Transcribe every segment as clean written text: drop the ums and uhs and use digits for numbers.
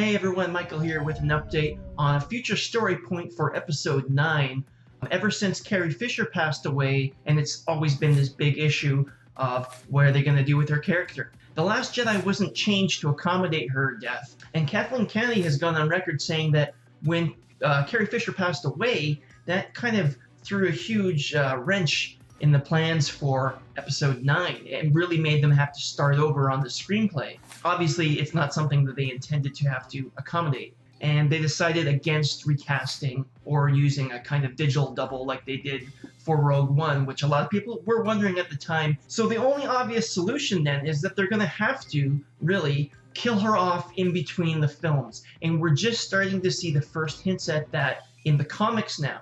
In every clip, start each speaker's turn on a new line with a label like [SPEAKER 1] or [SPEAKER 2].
[SPEAKER 1] Hey everyone, Michael here with an update on a future story point for episode 9. Ever since Carrie Fisher passed away, and it's always been this big issue of what are they going to do with her character. The Last Jedi wasn't changed to accommodate her death, and Kathleen Kennedy has gone on record saying that when Carrie Fisher passed away, that kind of threw a huge wrench in the plans for episode 9 and really made them have to start over on the screenplay. Obviously, it's not something that they intended to have to accommodate, and they decided against recasting or using a kind of digital double like they did for Rogue One, which a lot of people were wondering at the time. So the only obvious solution then is that they're going to have to really kill her off in between the films, and we're just starting to see the first hints at that in the comics now.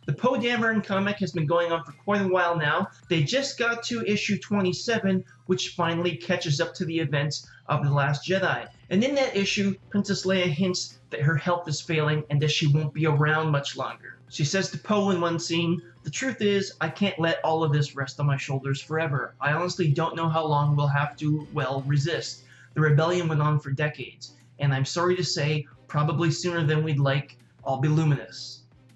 [SPEAKER 1] The Poe Dameron comic has been going on for quite a while now. They just got to issue 27, which finally catches up to the events of The Last Jedi. And in that issue, Princess Leia hints that her health is failing and that she won't be around much longer. She says to Poe in one scene, "The truth is, I can't let all of this rest on my shoulders forever. I honestly don't know how long we'll have to, resist. The rebellion went on for decades, and I'm sorry to say, probably sooner than we'd like, I'll be luminous."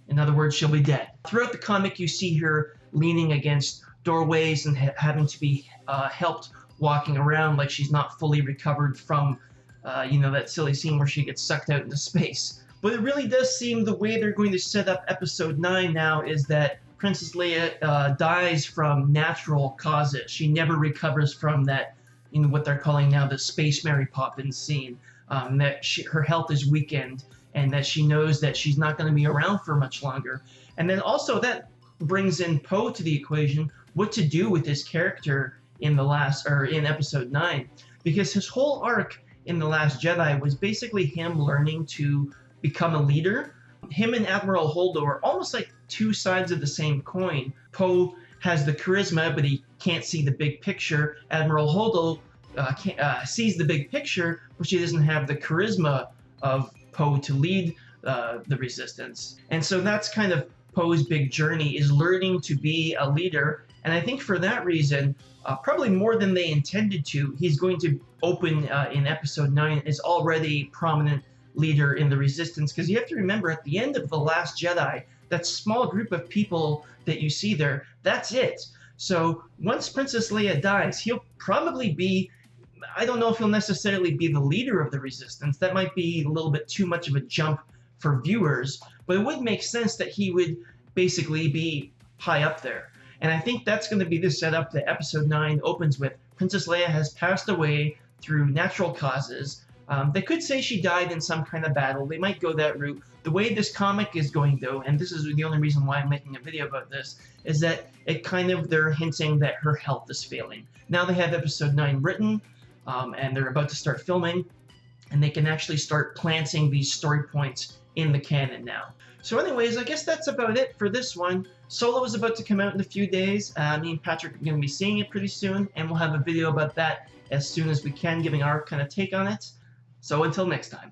[SPEAKER 1] In other words, she'll be dead. Throughout the comic, you see her leaning against doorways and having to be helped walking around like she's not fully recovered from, that silly scene where she gets sucked out into space. But it really does seem the way they're going to set up episode 9 now is that Princess Leia dies from natural causes. She never recovers from that, what they're calling now the Space Mary Poppins scene. Her health is weakened, and that she knows that she's not going to be around for much longer. And then also that brings in Poe to the equation, what to do with his character in in episode 9, because his whole arc in The Last Jedi was basically him learning to become a leader. Him and Admiral Holdo are almost like two sides of the same coin. Poe has the charisma, but he can't see the big picture. Admiral Holdo sees the big picture, but she doesn't have the charisma of Poe to lead the resistance. And so that's kind of Poe's big journey, is learning to be a leader. And I think for that reason, probably more than they intended to, he's going to open in episode 9 as already prominent leader in the resistance. Because you have to remember, at the end of The Last Jedi, that small group of people that you see there, that's it. So once Princess Leia dies, he'll probably be, I don't know if he'll necessarily be the leader of the resistance. That might be a little bit too much of a jump for viewers, but it would make sense that he would basically be high up there. And I think that's going to be the setup that episode 9 opens with. Princess Leia has passed away through natural causes. They could say she died in some kind of battle. They might go that route. The way this comic is going, though, and this is the only reason why I'm making a video about this, is that they're hinting that her health is failing. Now they have episode 9 written, and they're about to start filming, and they can actually start planting these story points in the canon now. So anyways, I guess that's about it for this one. Solo is about to come out in a few days. Me and Patrick are going to be seeing it pretty soon, and we'll have a video about that as soon as we can, giving our kind of take on it. So until next time.